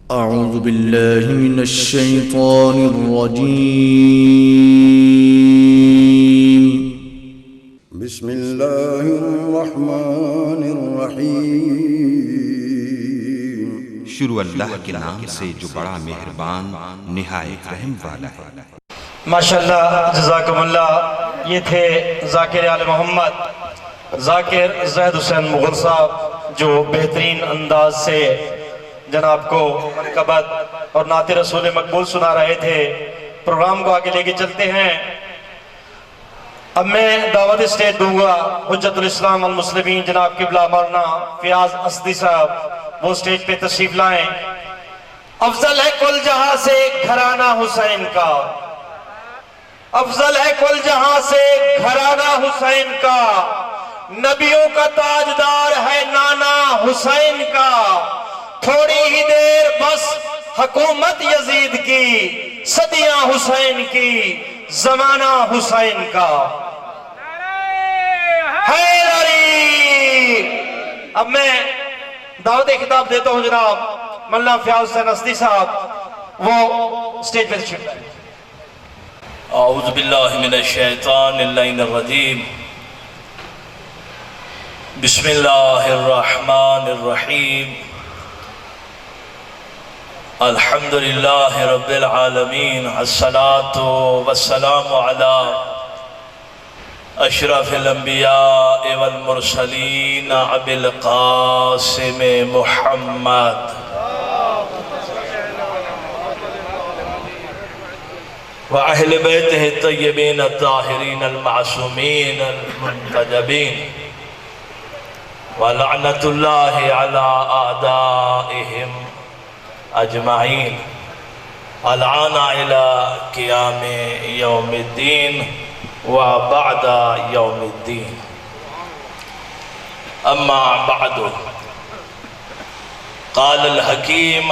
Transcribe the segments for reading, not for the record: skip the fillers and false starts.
अऊज़ु बिल्लाहि मिनश्शैतानिर्रजीम। बिस्मिल्लाहिर्रहमानिर्रहीम। शुरू अल्लाह के नाम से जो बड़ा मेहरबान निहायत रहम वाला है। माशाअल्लाह, जज़ाकुमुल्लाह। ये थे ज़ाकिर आले मोहम्मद ज़ाकिर ज़ैद हुसैन मुग़ल साहब, जो बेहतरीन अंदाज से जनाब को मनक़बत और नाते रसूल मकबूल सुना रहे थे। प्रोग्राम को आगे लेके चलते हैं। अब मैं दावत स्टेज दूंगा हुज्जतुल इस्लाम वल मुस्लिमीन जनाब क़िबला मौलाना फ़ियाज़ अस्दी साहब, वो स्टेज पे तशरीफ लाएं। अफजल है कुल जहां से घराना हुसैन का, अफजल है कुल जहां से घराना हुसैन का, नबियों का ताजदार है नाना हुसैन का। थोड़ी ही देर बस हुकूमत यजीद की, सदियां हुसैन की, जमाना हुसैन का। हैदरी। अब मैं दावत खिताब देता हूं जनाब मौलाना फ़ियाज़ हुसैन अस्दी साहब, वो स्टेज पे तशरीफ लाएं। औज़ु बिल्लाहि मिनश्शैतानिर्रजीम। बिस्मिल्लाहिर्रहमानिर्रहीम। अल्हम्दुलिल्लाहि रब्बिल आलमीन। अस्सलातु वस्सलामु अला अशरफिल अंबिया वल मुरसलीन अबिल क़ासिम मुहम्मद व अहले बैतिहि तय्यबीन ताहिरीन अल मासूमीन अल मुंतजबीन व लअनतुल्लाहि अला आदाइहिम अजमाइन अलाना इला क़ियाम यौमिद्दीन व बअदा यौमिद्दीन। अम्मा बअदु क़ालल हकीम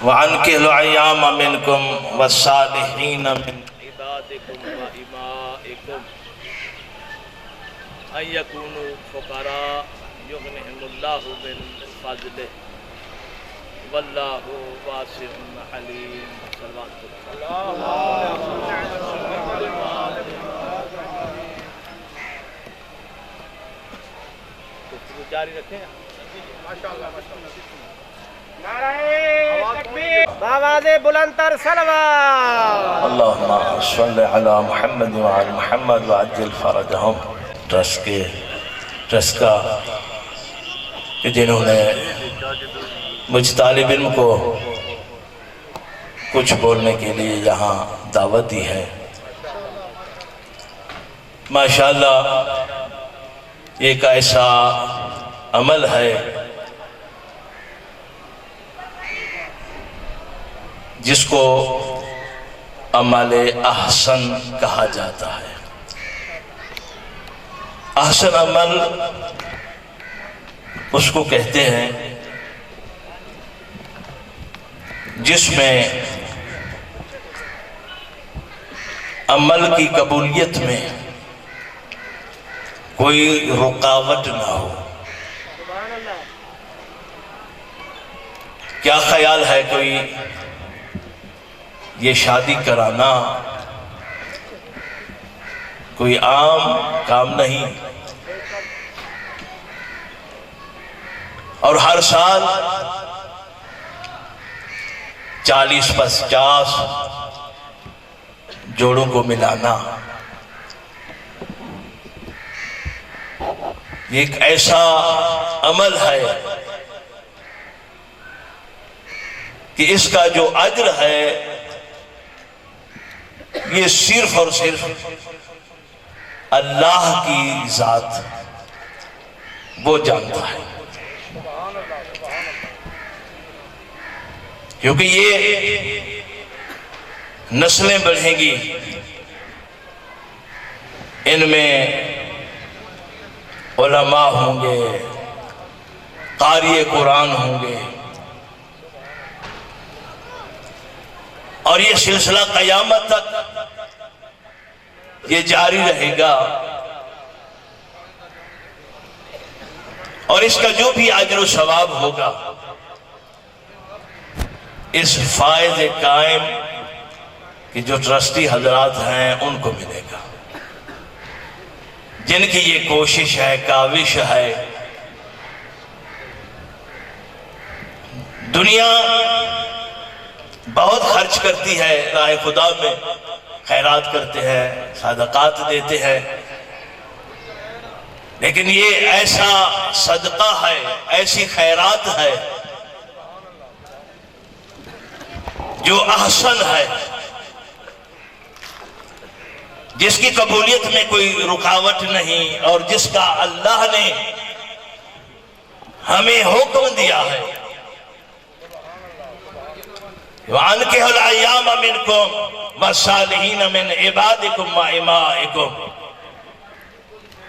वअनकिहुल अय्याम मिनकुम वस्सालिहीन मिन इबादिकुम व इमाइकुम अयकुनु फुक़रा युग़निहिमुल्लाहु मिन फ़ज़लिहि वल्लाहु वासिउन अलीम। जारी रखें। आवाज़े बुलंदतर सलवात। अल्लाहुम्मा सल्लि अला मुहम्मद व अला मुहम्मद व अज्जिल फ़रजहुम। ट्रस्ट का कि जिन्होंने मुझ तालिब इल्म को कुछ बोलने के लिए यहाँ दावत दी है। माशाअल्लाह, एक ऐसा अमल है जिसको अमले अहसन कहा जाता है। अहसन अमल उसको कहते हैं जिसमें अमल की कबूलियत में कोई रुकावट ना हो। क्या ख्याल है, कोई ये शादी कराना कोई आम काम नहीं, और हर साल 40-50 जोड़ों को मिलाना एक ऐसा अमल है कि इसका जो अज्र है ये सिर्फ और सिर्फ अल्लाह की जात वो जानता है, क्योंकि ये नस्लें बढ़ेंगी, इनमें उलमा होंगे, क़ारी कुरान होंगे, और ये सिलसिला क़यामत तक ये जारी रहेगा। और और इसका जो भी अजर सवाब होगा इस फायदे कायम कि जो ट्रस्टी हजरात हैं उनको मिलेगा, जिनकी ये कोशिश है, काविश है। दुनिया बहुत खर्च करती है राह खुदा में, खैरात करते हैं, सदकात देते हैं, लेकिन ये ऐसा सदका है, ऐसी खैरात है जो अहसन है, जिसकी कबूलियत में कोई रुकावट नहीं और जिसका अल्लाह ने हमें हुक्म दिया है, वानकिहुल अय्याम मिनकुम वस्सालिहीन मिन इबादिकुम व इमाइकुम,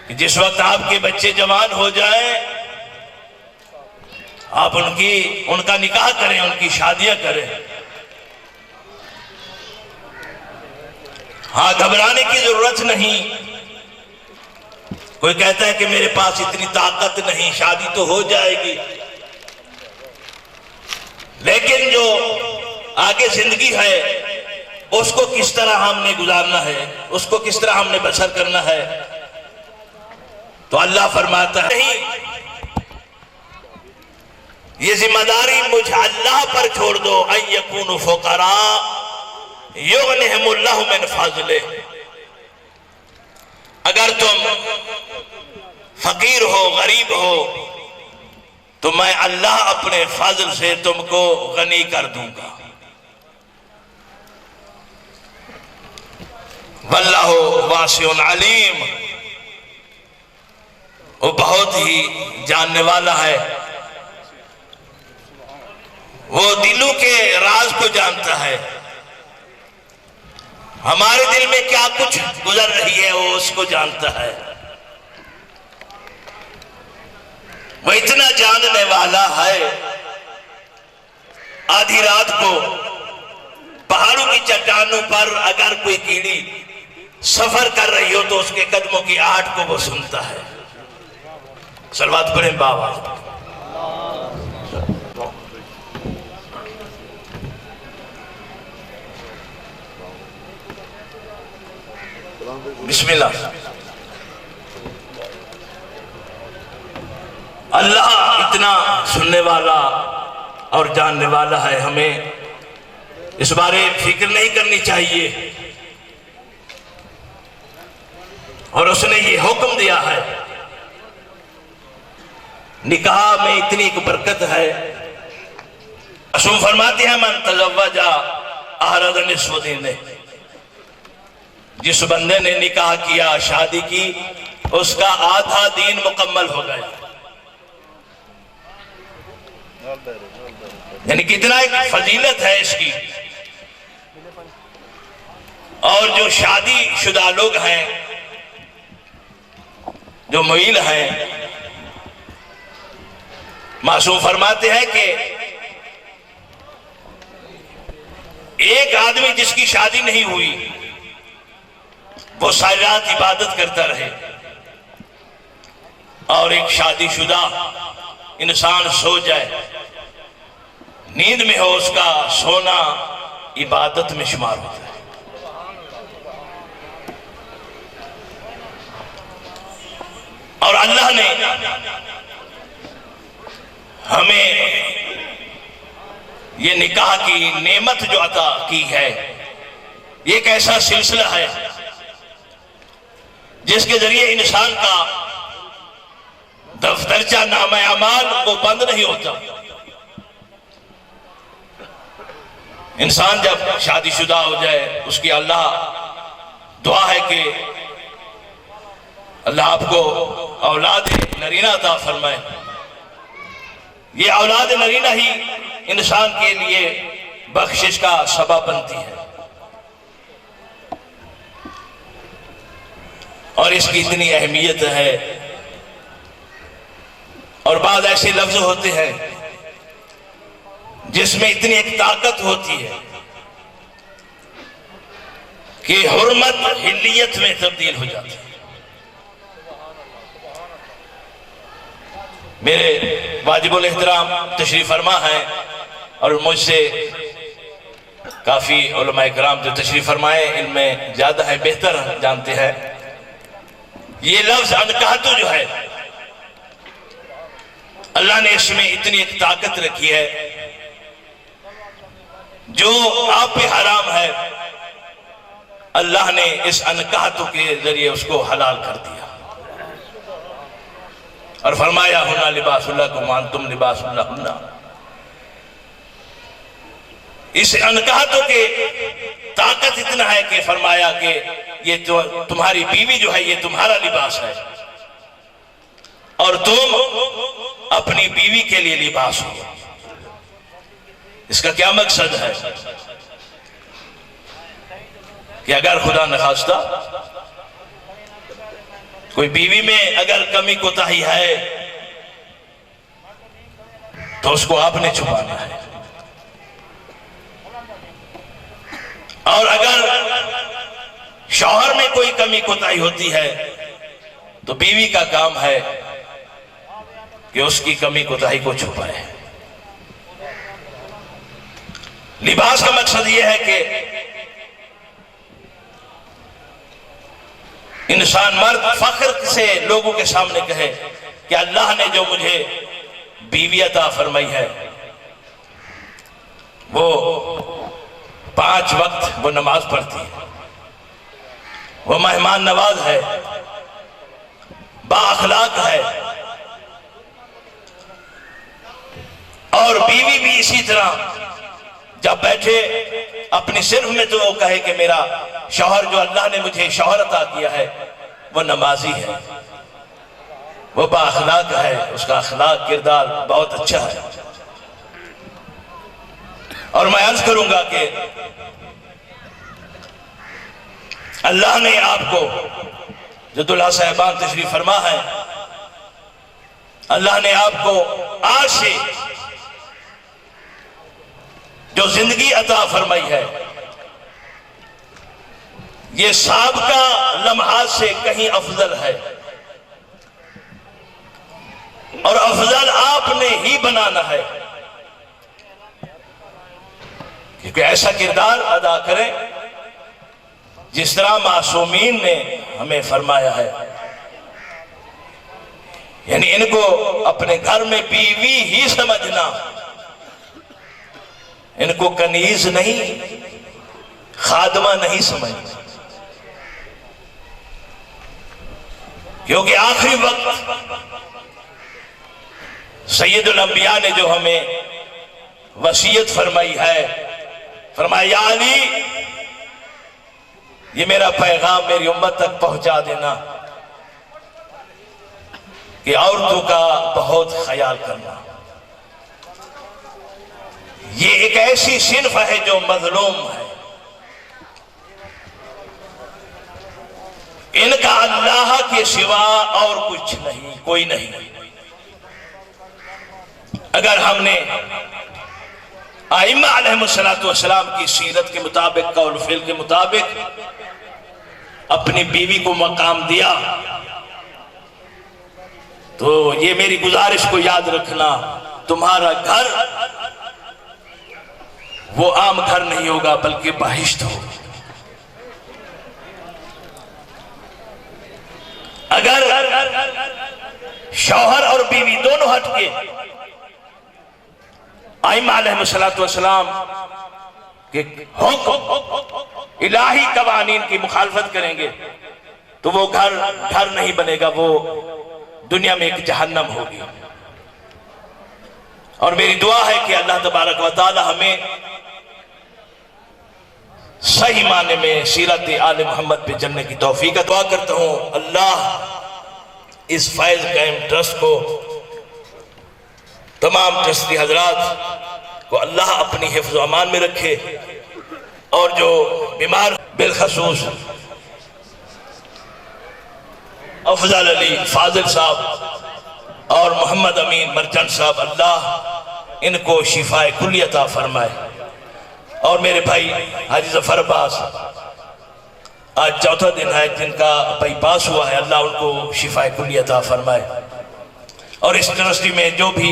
कि जिस वक्त आपके बच्चे जवान हो जाएं आप उनका निकाह करें, उनकी शादियां करें। हाँ, घबराने की जरूरत नहीं। कोई कहता है कि मेरे पास इतनी ताकत नहीं, शादी तो हो जाएगी, लेकिन जो आगे जिंदगी है उसको किस तरह हमने गुजारना है, उसको किस तरह हमने बसर करना है, तो अल्लाह फरमाता है नहीं, ये जिम्मेदारी मुझ अल्लाह पर छोड़ दो। अयकुनु फुकरा युगनिहुमुल्लाहु मिन फज़ले, अगर तुम फकीर हो, गरीब हो, तो मैं अल्लाह अपने फजल से तुमको गनी कर दूंगा। वल्लाहु वासिउन अलीम, वो बहुत ही जानने वाला है, वो दिलों के राज को जानता है। हमारे दिल में क्या कुछ गुजर रही है वो उसको जानता है। वो इतना जानने वाला है, आधी रात को पहाड़ों की चट्टानों पर अगर कोई कीड़ी सफर कर रही हो तो उसके कदमों की आहट को वो सुनता है। सलवात पढ़ें बाबा। बिस्मिल्लाह। अल्लाह इतना सुनने वाला और जानने वाला है, हमें इस बारे फिक्र नहीं करनी चाहिए। और उसने ये हुक्म दिया है, निकाह में इतनी एक बरकत है। रसूल फरमाते हैं मन तज़व्वजा अहरद निस्फ़ दीने, जिस बंदे ने निकाह किया, शादी की, उसका आधा दीन मुकम्मल हो गया। यानी कितना एक फजीलत है इसकी। और जो शादी शुदा लोग हैं, जो मुईल हैं, मासूम फरमाते हैं कि एक आदमी जिसकी शादी नहीं हुई वो सारी रात इबादत करता रहे, और एक शादीशुदा इंसान सो जाए, नींद में हो, उसका सोना इबादत में शुमार होता है। और अल्लाह ने हमें ये निकाह की नेमत जो अता की है, ये एक ऐसा सिलसिला है जिसके जरिए इंसान का दफ्तरचा नामा अमाल वो बंद नहीं होता। इंसान जब शादीशुदा हो जाए, उसकी अल्लाह दुआ है कि अल्लाह आपको औलाद नरीना अता फरमाए। ये औलाद नरीना ही इंसान के लिए बख्शिश का सबब बनती है। और इसकी इतनी अहमियत है। और बाद ऐसे लफ्ज होते हैं जिसमें इतनी एक ताकत होती है कि हुर्मत हिल्लियत में तब्दील हो जाती है। मेरे वाजिबुल एहतराम तशरीफ फरमा है और मुझसे काफ़ी उलमा इकराम जो तशरीफ फरमाए इनमें ज़्यादा है, बेहतर जानते हैं। ये लफ्ज़ अनकाहतु जो है, अल्लाह ने इसमें इतनी एक ताकत रखी है, जो आप पे हराम है अल्लाह ने इस अनकाहतु के जरिए उसको हलाल कर दिया और फरमाया हुना लिबासुल्लाह कुम अंतुम लिबासुल्लाह हुन्ना। इस अनकाहतु के ताकत इतना है कि फरमाया कि ये तो तुम्हारी बीवी जो है ये तुम्हारा लिबास है और तुम अपनी बीवी के लिए लिबास हो। इसका क्या मकसद है कि अगर खुदा न खास्ता कोई बीवी में अगर कमी कोताही है तो उसको आपने छुपाना है, और अगर शौहर में कोई कमी कोताही होती है तो बीवी का काम है कि उसकी कमी कोताही को छुपाए। लिबास का मकसद यह है कि इंसान मर्द फख्र से लोगों के सामने कहे कि अल्लाह ने जो मुझे बीवी अता फरमाई है वो 5 वक्त वो नमाज पढ़ती है, वो मेहमान नवाज है, बाअखलाक है, और बीवी भी इसी तरह जब बैठे अपनी सिर्फ में तो वो कहे कि मेरा शौहर जो अल्लाह ने मुझे शौहर अता किया है वो नमाजी है, वो बाअखलाक है, उसका अखलाक किरदार बहुत अच्छा है। और मैं अर्ज करूंगा कि अल्लाह ने आपको जो दुल्हा साहिबान तशरीफ फरमा है, अल्लाह ने आपको आज से जो जिंदगी अता फरमाई है ये साबका लम्हात से कहीं अफजल है, और अफजल आपने ही बनाना है, क्योंकि ऐसा किरदार अदा करें जिस तरह मासूमीन ने हमें फरमाया है। यानी इनको अपने घर में बीवी ही समझना, इनको कनीज नहीं, खादमा नहीं समझना, क्योंकि आखिरी वक्त सैयदुल अंबिया ने जो हमें वसीयत फरमाई है, फरमाया या अली ये मेरा पैगाम मेरी उम्मत तक पहुंचा देना कि औरतों का बहुत ख्याल करना। ये एक ऐसी सिन्फ है जो मजलूम है, इनका अल्लाह के सिवा और कुछ नहीं, कोई नहीं। अगर हमने आइम्मा अलैहिमुस्सलातु वस्सलाम की सीरत के मुताबिक, कौल फिल के मुताबिक अपनी बीवी को मकाम दिया तो ये मेरी गुजारिश को याद रखना, तुम्हारा घर वो आम घर नहीं होगा बल्कि बहिश्त होगा। अगर शौहर और बीवी दोनों हटके आइम्मा अलैहिमुस्सलातु वस्सलाम के हुक्म इलाही कवानीन की मुखालफत करेंगे तो वो घर घर नहीं बनेगा, वो दुनिया में एक जहन्नम होगी। और मेरी दुआ है कि अल्लाह तबारक व तआला हमें सही माने में सीरत आले मोहम्मद पे चलने की तौफीक दुआ करता हूँ। अल्लाह इस फैज कायम ट्रस्ट को, तमाम ट्रस्टी हजरात को अल्लाह अपनी हिफ्ज़ व अमान में रखे, और जो बीमार बिलखसूस अफजल अली फाजिल साहब और मोहम्मद अमीन मर्चेंट साहब, अल्लाह इनको शिफाए कुल्ली अता फरमाए। और मेरे भाई हाजी जफर अब्बास आज चौथा दिन है जिनका बाईपास हुआ है, अल्लाह उनको शिफाए कुल्ली अता फरमाए। और और इस ट्रस्टी में जो भी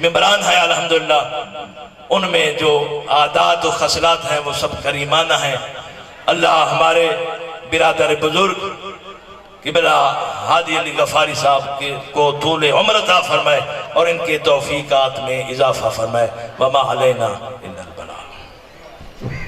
मेंबरान है अल्हम्दुलिल्लाह उनमें जो आदात और खसलात हैं वो सब करीमाना हैं। अल्लाह हमारे बिरादर बुजुर्ग किबला हादी अली गफारी साहब को तूल उम्र अता फरमाए और इनके तौफीकात में इजाफा फरमाए। वमा अलैना इल्ला